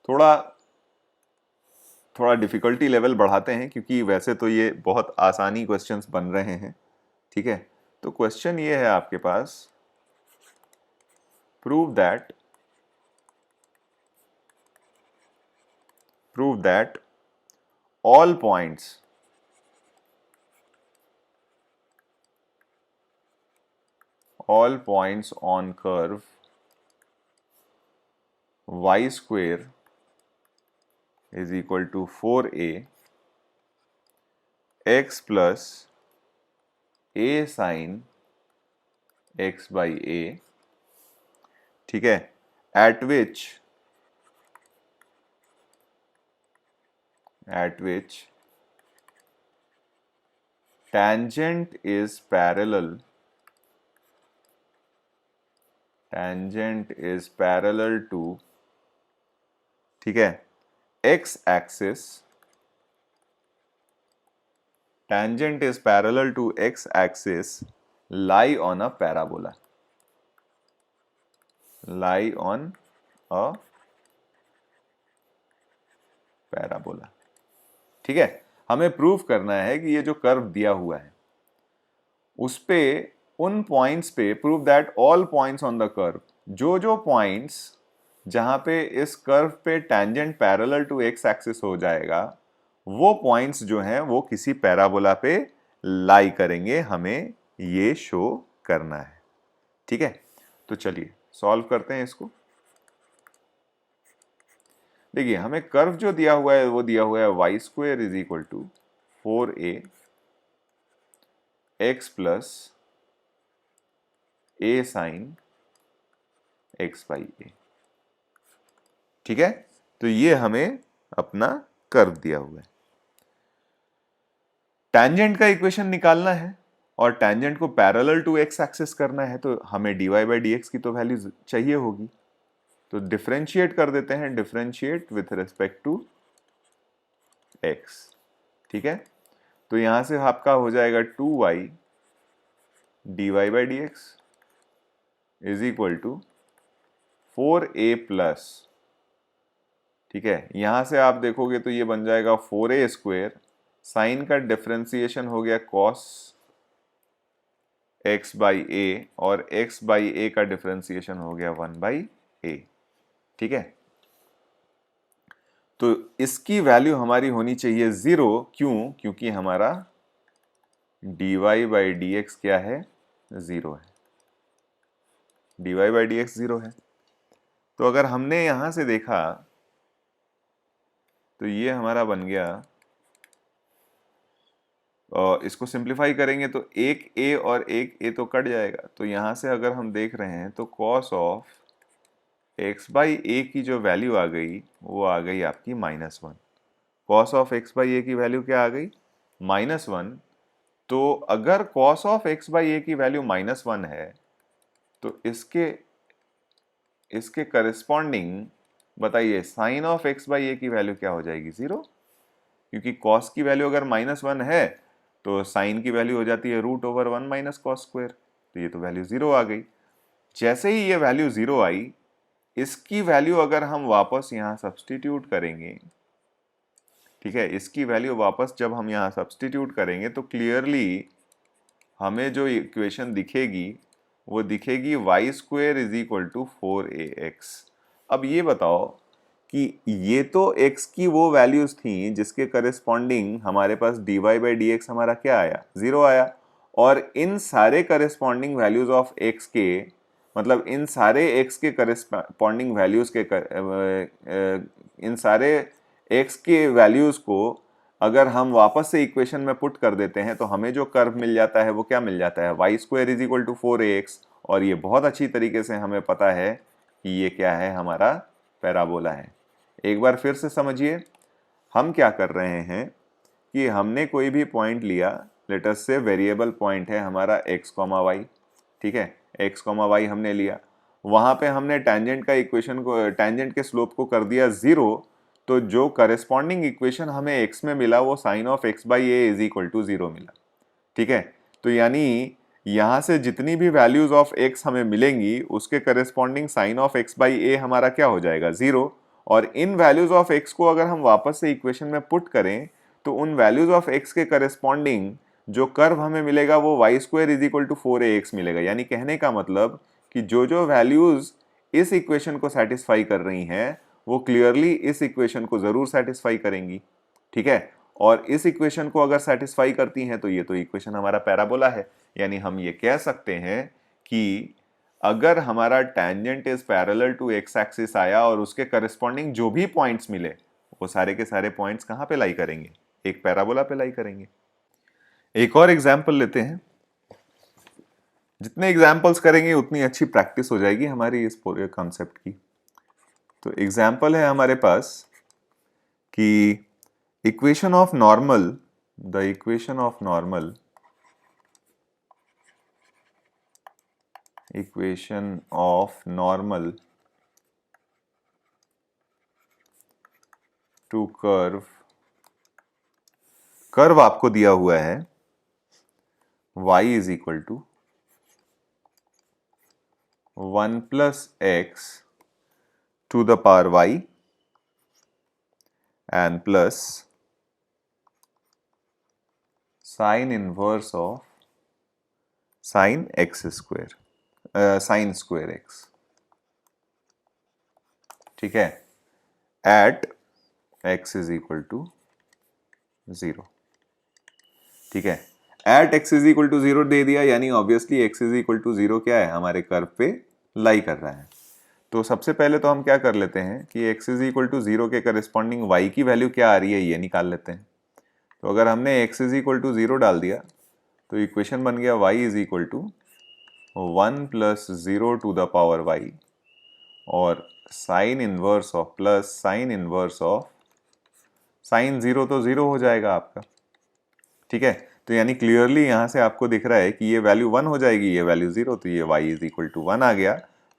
थोड़ा थोड़ा difficulty level बढ़ाते हैं, क्योंकि वैसे तो ये बहुत आसानी क्वेश्चंस बन रहे हैं। ठीक है, तो क्वेश्चन ये है आपके पास, prove that all points on curve y square is equal to 4a x plus a sin x by a, ठीक है, at which tangent is parallel to, ठीक है, x axis, tangent is parallel to x axis lie on a parabola, ठीक है। हमें prove करना है कि ये जो कर्व दिया हुआ है उस पे, उन पॉइंट्स पे, prove that all points on the curve, जो जो पॉइंट्स जहां पे इस कर्व पे tangent parallel to x axis हो जाएगा, वो पॉइंट्स जो हैं वो किसी पैराबोला पे लाई करेंगे, हमें ये शो करना है। ठीक है, तो चलिए सॉल्व करते हैं इसको। देखिए, हमें कर्व जो दिया हुआ है वो दिया हुआ है y square is equal to 4a x plus a sine x by a, ठीक है। तो ये हमें अपना कर्व दिया हुआ है। टैंजेंट का इक्वेशन निकालना है और टैंजेंट को पैरेलल टू एक्स एक्सिस करना है, तो हमें dy बाई डी एक्स की तो वैल्यू चाहिए होगी। तो डिफरेंशिएट कर देते हैं, differentiate with respect to x, ठीक है। तो यहां से आपका हो जाएगा 2y dy by d x is equal to 4a plus, ठीक है, यहां से आप देखोगे तो ये बन जाएगा 4a स्क्वेयर, साइन का डिफरेंशिएशन हो गया cos x बाई a, और x बाई a का डिफरेंशिएशन हो गया 1 बाई a, ठीक है। तो इसकी वैल्यू हमारी होनी चाहिए 0, क्यों? क्योंकि हमारा dy बाई डी एक्स क्या है? 0 है, dy बाई डी एक्स 0 है। तो अगर हमने यहां से देखा तो ये हमारा बन गया, और इसको सिंप्लीफाई करेंगे तो एक a और एक a तो कट जाएगा। तो यहां से अगर हम देख रहे हैं तो cos of x by a की जो वैल्यू आ गई वो आ गई आपकी -1। cos of x by a की वैल्यू क्या आ गई? -1। तो अगर cos of x by a की वैल्यू -1 है तो इसके करस्पॉन्डिंग बताइए sine of x by a की वैल्यू क्या हो जाएगी? 0, क्योंकि cos की वैल्यू अगर -1 है तो साइन की वैल्यू हो जाती है √1 माइनस कॉस स्क्वायर, तो ये तो वैल्यू 0 आ गई। जैसे ही ये वैल्यू 0 आई, इसकी वैल्यू अगर हम वापस यहां सब्सटीट्यूट करेंगे, ठीक है, इसकी वैल्यू वापस जब हम यहां सब्सटीट्यूट करेंगे तो क्लियरली हमें जो इक्वेशन दिखेगी वो दिखेगी y square is equal to 4ax। अब ये बताओ कि ये तो x की वो वैल्यूज थी जिसके करस्पॉन्डिंग हमारे पास dy बाई डी एक्स हमारा क्या आया? 0 आया। और इन सारे करस्पॉन्डिंग वैल्यूज ऑफ x के, मतलब इन सारे x के करस्पॉन्डिंग वैल्यूज के इन सारे x के वैल्यूज को अगर हम वापस से इक्वेशन में पुट कर देते हैं तो हमें जो कर्व मिल जाता है वो क्या मिल जाता है? Y square is equal to 4ax। और ये बहुत अच्छी तरीके से हमें पता है कि ये क्या है? हमारा पैराबोला है। एक बार फिर से समझिए, हम क्या कर रहे हैं कि हमने कोई भी पॉइंट लिया, लेट अस से वेरिएबल पॉइंट है हमारा x, y, ठीक है, x, y हमने लिया, वहां पे हमने टैंजेंट का इक्वेशन को, टैंजेंट के स्लोप को कर दिया 0। तो जो करस्पॉन्डिंग इक्वेशन हमें x में मिला वो sine of x by a is equal to 0 मिला, ठीक है। तो यानी यहां से जितनी भी वैल्यूज ऑफ x हमें मिलेंगी उसके corresponding sine of x by a हमारा क्या हो जाएगा? 0। और इन वैल्यूज ऑफ x को अगर हम वापस से इक्वेशन में पुट करें तो उन वैल्यूज ऑफ x के करस्पॉन्डिंग जो कर्व हमें मिलेगा वो y square is equal to 4ax मिलेगा। यानी कहने का मतलब कि जो वैल्यूज इस इक्वेशन को सेटिस्फाई कर रही हैं वो क्लियरली इस इक्वेशन को जरूर सेटिस्फाई करेंगी, ठीक है। और इस इक्वेशन को अगर सेटिस्फाई करती हैं तो ये तो इक्वेशन हमारा पैराबोला है। यानी हम ये कह सकते हैं कि अगर हमारा tangent is parallel to x axis आया और उसके करस्पॉन्डिंग जो भी पॉइंट्स मिले वो सारे के सारे पॉइंट्स कहां पे लाई करेंगे, एक पैराबोला पे लाई करेंगे। एक और एग्जांपल लेते हैं। जितने एग्जांपल्स करेंगे उतनी अच्छी प्रैक्टिस हो जाएगी हमारी इस पूरे कॉन्सेप्ट की। तो एग्जांपल है हमारे पास कि equation of normal, the equation of normal, equation of normal to curve, curve आपको दिया हुआ है y is equal to 1 plus x to the power y and plus sine inverse of sine x square, sine square x, ठीक है, at x is equal to 0, ठीक है। At x is equal to 0 दे दिया, यानी obviously x is equal to 0 क्या है, हमारे कर्व पे लाई कर रहा है। तो सबसे पहले तो हम क्या कर लेते हैं कि x इज इक्वल टू 0 के करस्पॉन्डिंग y की वैल्यू क्या आ रही है ये निकाल लेते हैं। तो अगर हमने x इज इक्वल टू 0 डाल दिया तो इक्वेशन बन गया y is equal to 1 plus 0 to the power y और sine inverse of plus sine inverse of sine 0 तो 0 हो जाएगा आपका, ठीक है। तो यानी क्लियरली यहां से आपको दिख रहा है कि ये वैल्यू 1 हो जाएगी, ये वैल्यू 0, तो ये y इज इक्वल टू 1 आ गया।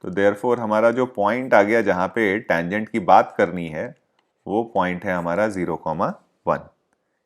तो देयरफॉर हमारा जो पॉइंट आ गया जहां पे टेंजेंट की बात करनी है वो पॉइंट है हमारा 0,1,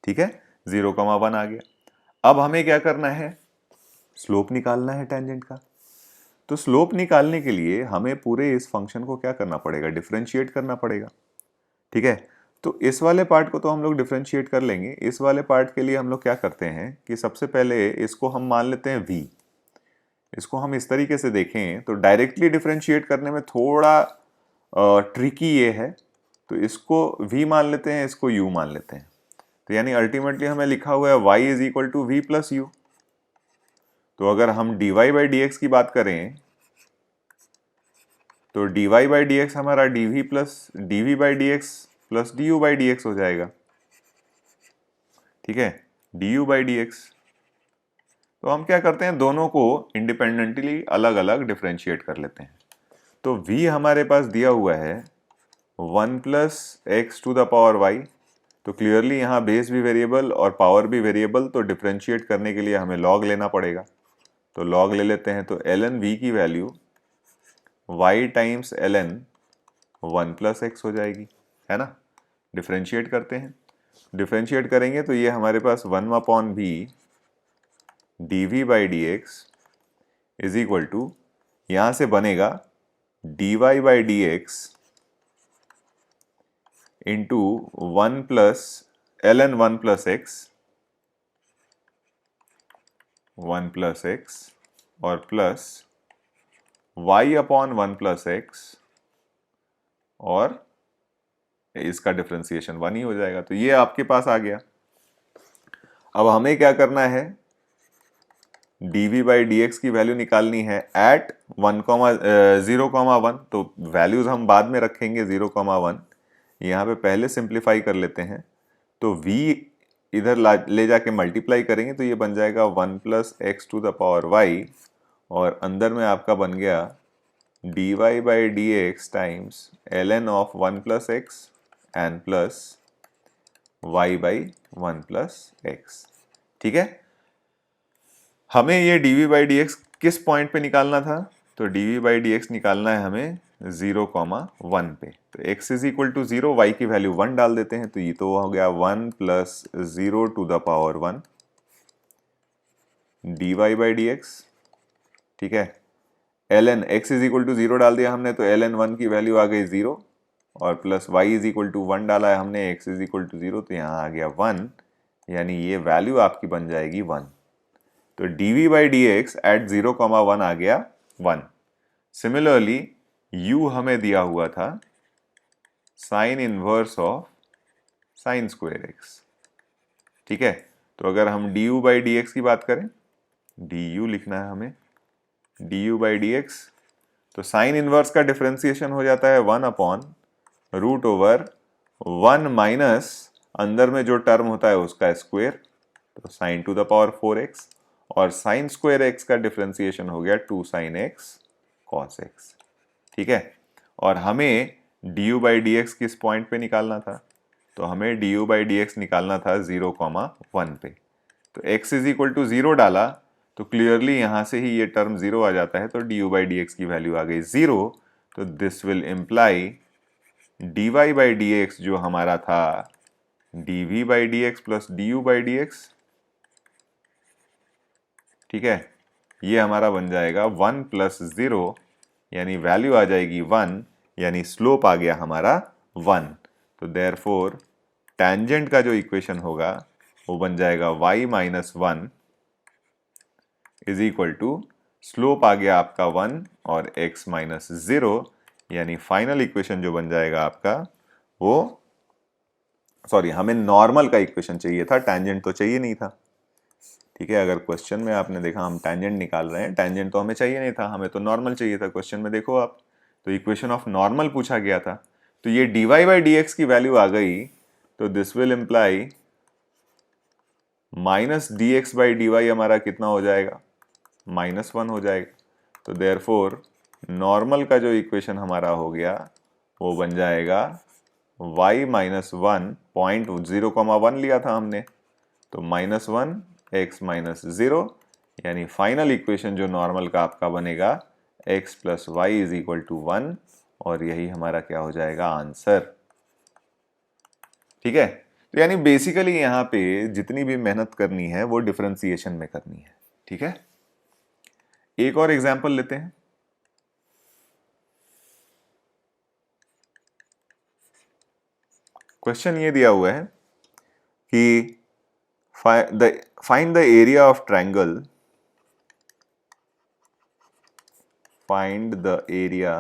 ठीक है, 0,1 आ गया। अब हमें क्या करना है, स्लोप निकालना है टेंजेंट का। तो स्लोप निकालने के लिए हमें पूरे इस फंक्शन को क्या करना पड़ेगा, डिफरेंशिएट करना पड़ेगा, ठीक है। तो इस वाले पार्ट को तो हम लोग डिफरेंशिएट कर लेंगे। इस वाले पार्ट के लिए हम लोग क्या करते हैं कि सबसे पहले इसको हम मान लेते हैं v। इसको हम इस तरीके से देखें तो डायरेक्टली डिफरेंशिएट करने में थोड़ा ट्रिकी ये है, तो इसको v मान लेते हैं, इसको u मान लेते हैं। तो यानी अल्टीमेटली हमें लिखा हुआ है y is equal to v plus u. तो अगर हम dy बाई dx की बात करें तो dy बाई dx हमारा dv by dx plus du by dx हो जाएगा, ठीक है, du बाई dx। तो हम क्या करते हैं, दोनों को इंडिपेंडेंटली अलग अलग डिफरेंशिएट कर लेते हैं। तो v हमारे पास दिया हुआ है 1 plus x to the power y। तो क्लियरली यहाँ बेस भी वेरिएबल और पावर भी वेरिएबल, तो डिफरेंशिएट करने के लिए हमें लॉग लेना पड़ेगा। तो लॉग ले लेते हैं, तो ln v की value y times ln 1 plus x हो जाएगी, है ना। डिफरेंशिएट करते हैं, डिफरेंशिएट करेंगे तो ये हमारे पास 1 upon v dv by dx is equal to, यहां से बनेगा dy by dx into 1 plus ln 1 plus x, 1 plus x और plus y upon 1 plus x, और इसका डिफरेंशिएशन 1 ही हो जाएगा। तो ये आपके पास आ गया। अब हमें क्या करना है, dv बाई dx की वैल्यू निकालनी है एट 0,1। तो वैल्यूज हम बाद में रखेंगे 0,1, यहाँ पे पहले सिंप्लीफाई कर लेते हैं। तो v इधर ले जाके मल्टीप्लाई करेंगे तो ये बन जाएगा 1 plus x to the power y, और अंदर में आपका बन गया dy by dx times ln of 1 plus x and plus y by 1 plus x, ठीक है। हमें ये dv बाई dx किस पॉइंट पे निकालना था, तो dv बाई dx निकालना है हमें 0,1 पे। तो x is equal to 0, y की वैल्यू 1 डाल देते हैं, तो ये तो हो गया 1 plus 0 to the power 1 dy by dx, ठीक है। ln x is equal to 0 डाल दिया हमने, तो ln 1 की वैल्यू आ गई 0, और plus y is equal to 1 डाला है हमने, एक्स इज इक्वल टू 0, तो यहाँ आ गया 1, यानी ये वैल्यू आपकी बन जाएगी 1। तो dv by d x at 0,1 आ गया 1। सिमिलरली u हमें दिया हुआ था sine inverse of sine square x, ठीक है। तो अगर हम du बाई डी एक्स की बात करें, du लिखना है हमें, du बाई डी एक्स, तो साइन इनवर्स का डिफरेंशिएशन हो जाता है 1 अपॉन रूट ओवर 1 माइनस अंदर में जो टर्म होता है उसका स्क्वायर, तो sign to the power 4x, और साइन स्क्वायर एक्स का डिफरेंशिएशन हो गया 2 साइन एक्स कॉस एक्स, ठीक है। और हमें du बाई डी एक्स किस पॉइंट पे निकालना था, तो हमें du बाई डी एक्स निकालना था 0,1 पे। तो x इज इक्वल टू 0 डाला तो क्लियरली यहां से ही ये टर्म 0 आ जाता है, तो du बाई डी एक्स की वैल्यू आ गई 0। तो this will imply dy by d x जो हमारा था dv by d x plus du by d x, ठीक है, ये हमारा बन जाएगा 1 प्लस 0, यानी वैल्यू आ जाएगी 1, यानी स्लोप आ गया हमारा 1। तो देयरफॉर टैंजेंट का जो इक्वेशन होगा वो बन जाएगा y minus 1 is equal to slope आ गया आपका 1 और x माइनस 0, यानी फाइनल इक्वेशन जो बन जाएगा आपका वो, सॉरी हमें नॉर्मल का इक्वेशन चाहिए था, टैंजेंट तो चाहिए नहीं था, ठीक है। अगर क्वेश्चन में आपने देखा हम टैंजेंट निकाल रहे हैं, टैंजेंट तो हमें चाहिए नहीं था, हमें तो नॉर्मल चाहिए था। क्वेश्चन में देखो आप, तो इक्वेशन ऑफ नॉर्मल पूछा गया था, तो ये dy बाई डी एक्स की वैल्यू आ गई, तो this will imply minus d x by d y हमारा कितना हो जाएगा, -1 हो जाएगा। तो देयरफॉर नॉर्मल का जो इक्वेशन हमारा हो गया वो बन जाएगा y माइनस 1, पॉइंट 0,1 लिया था हमने, तो -1 x माइनस 0, यानी फाइनल इक्वेशन जो नॉर्मल का आपका बनेगा x plus y is equal to 1, और यही हमारा क्या हो जाएगा आंसर, ठीक है। तो यानी बेसिकली यहाँ पे जितनी भी मेहनत करनी है वो डिफरेंशिएशन में करनी है, ठीक है। एक और एग्जांपल लेते हैं। क्वेश्चन ये दिया हुआ है कि find the area of triangle, find the area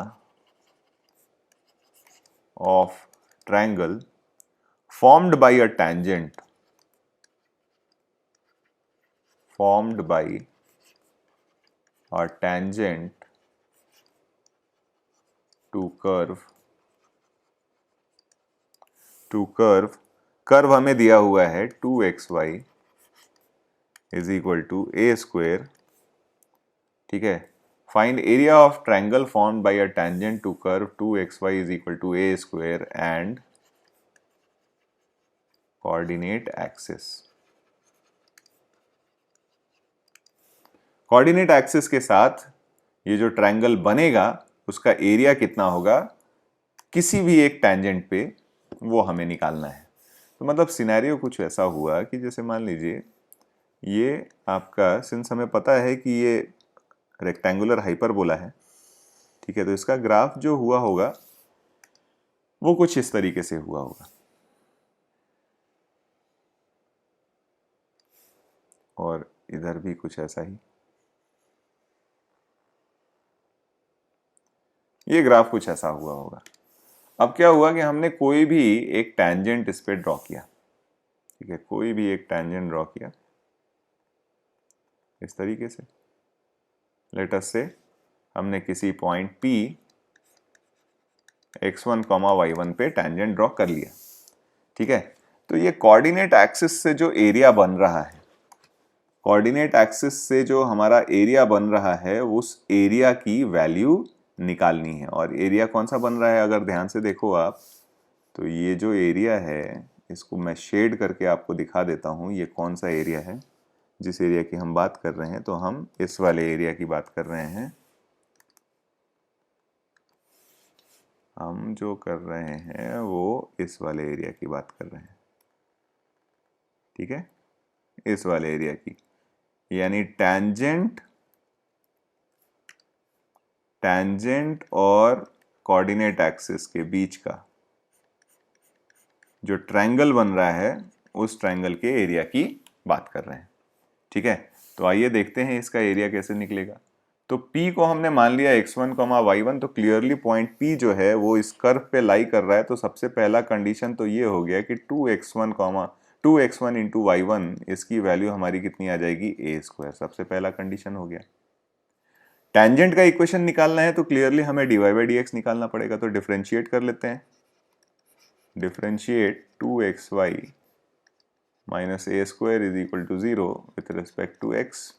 of triangle formed by a tangent, formed by a tangent to curve, curve हमें दिया हुआ है 2xy is equal to a square, ठीक है। Find area of triangle formed by a tangent to curve 2xy is equal to a square and coordinate axis. Coordinate axis के साथ ये जो ट्रायंगल बनेगा उसका एरिया कितना होगा किसी भी एक टेंजेंट पे, वो हमें निकालना है। तो मतलब सिनेरियो कुछ ऐसा हुआ कि जैसे मान लीजिए ये आपका, सिंस हमें पता है कि ये रेक्टेंगुलर हाइपरबोला है, ठीक है, तो इसका ग्राफ जो हुआ होगा वो कुछ इस तरीके से हुआ होगा, और इधर भी कुछ ऐसा ही, ये ग्राफ कुछ ऐसा हुआ होगा। अब क्या हुआ कि हमने कोई भी एक टैंजेंट इस पे ड्रॉ किया, ठीक है, कोई भी एक टैंजेंट ड्रॉ किया इस तरीके से। लेट अस से हमने किसी पॉइंट P x1, y1 पे टैंजेंट ड्रॉ कर लिया, ठीक है। तो ये कोऑर्डिनेट एक्सिस से जो एरिया बन रहा है, कोऑर्डिनेट एक्सिस से जो हमारा एरिया बन रहा है उस एरिया की वैल्यू निकालनी है। और एरिया कौन सा बन रहा है अगर ध्यान से देखो आप, तो ये जो एरिया है इसको मैं शेड करके आपको दिखा देता हूँ, ये कौन सा एरिया है जिस एरिया की हम बात कर रहे हैं। तो हम इस वाले एरिया की बात कर रहे हैं, हम जो कर रहे हैं वो इस वाले एरिया की बात कर रहे हैं, ठीक है, इस वाले एरिया की, यानी टैंजेंट और कोऑर्डिनेट एक्सिस के बीच का जो ट्रायंगल बन रहा है उस ट्रायंगल के एरिया की बात कर रहे हैं। ठीक है, तो आइए देखते हैं इसका एरिया कैसे निकलेगा। तो P को हमने मान लिया x1, y1, तो क्लियरली पॉइंट P जो है वो इस कर्व पे लाई कर रहा है। तो सबसे पहला कंडीशन तो ये हो गया कि 2x1 इंटू y1 इसकी वैल्यू हमारी कितनी आ जाएगी, a²। सबसे पहला कंडीशन हो गया। टेंजेंट का इक्वेशन निकालना है तो क्लियरली हमें dy बाई dx निकालना पड़ेगा। तो डिफरेंशिएट कर लेते हैं। Differentiate 2xy minus a² is equal to 0 with respect to x।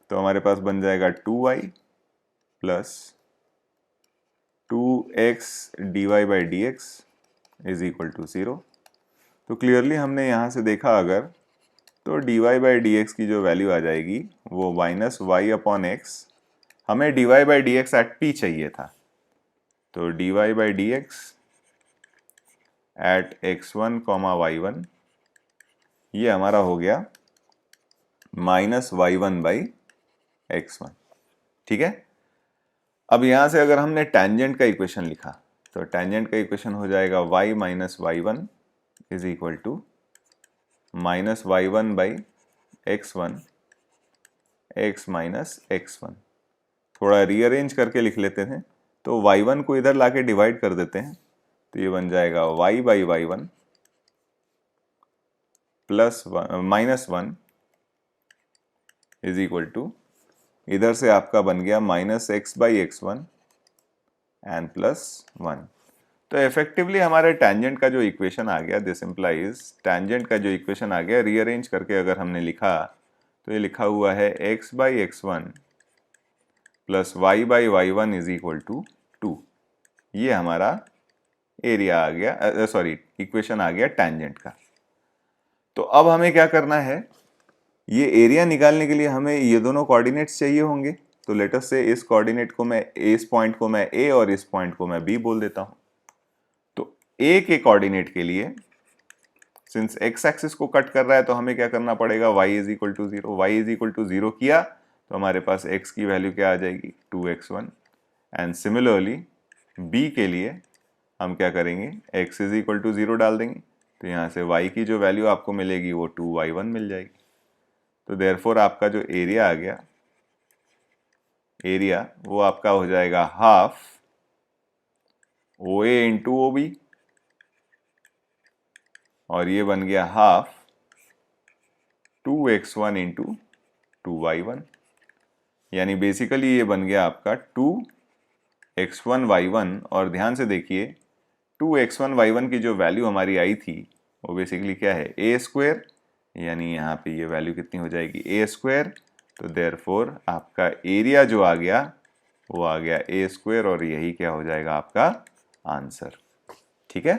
तो हमारे पास बन जाएगा 2y plus 2x dy by dx is equal to 0। तो क्लियरली हमने यहाँ से देखा अगर, तो dy बाई dx की जो वैल्यू आ जाएगी वो माइनस y अपॉन x। हमें dy by dx at p चाहिए था, तो dy by dx eight x1, y1 ये हमारा हो गया माइनस y1 बाई x1। ठीक है, अब यहां से अगर हमने टेंजेंट का इक्वेशन लिखा तो टेंजेंट का इक्वेशन हो जाएगा y minus y1 is equal to minus y1 by x1 x minus x1। थोड़ा रीअरेंज करके लिख लेते हैं, तो y1 को इधर लाके डिवाइड कर देते हैं, तो ये बन जाएगा y by y1 plus minus 1 is equal to, इधर से आपका बन गया minus x by x1 and plus 1। तो इफेक्टिवली हमारे टेंजेंट का जो इक्वेशन आ गया, दिस इंप्लाइज टेंजेंट का जो इक्वेशन आ गया रीअरेंज करके अगर हमने लिखा तो ये लिखा हुआ है x by x1 plus y by y1 is equal to 2। ये हमारा एरिया आ गया, सॉरी इक्वेशन आ गया टेंजेंट का। तो अब हमें क्या करना है, ये एरिया निकालने के लिए हमें ये दोनों कोऑर्डिनेट्स चाहिए होंगे। तो लेट अस से इस कोऑर्डिनेट को मैं, इस पॉइंट को मैं a और इस पॉइंट को मैं b बोल देता हूं। तो a के कोऑर्डिनेट के लिए सिंस x एक्सिस को कट कर रहा है तो हमें क्या करना पड़ेगा, y is equal to 0। y is equal to 0 किया तो हमारे पास x की वैल्यू क्या आ जाएगी, 2x1। एंड सिमिलरली b के लिए हम क्या करेंगे, x इज इक्वल टू 0 डाल देंगे, तो यहाँ से y की जो वैल्यू आपको मिलेगी वो 2y1 मिल जाएगी। तो देयरफॉर आपका जो एरिया आ गया, एरिया वो आपका हो जाएगा हाफ OA इंटू OB, और ये बन गया हाफ 2x1 इंटू 2y1। यानी बेसिकली ये बन गया आपका 2x1 y1। और ध्यान से देखिए 2x1 y1 की जो वैल्यू हमारी आई थी वो बेसिकली क्या है, a²। यानी यहाँ पे ये वैल्यू कितनी हो जाएगी, a²। तो देयरफॉर आपका एरिया जो आ गया वो आ गया a², और यही क्या हो जाएगा आपका आंसर। ठीक है।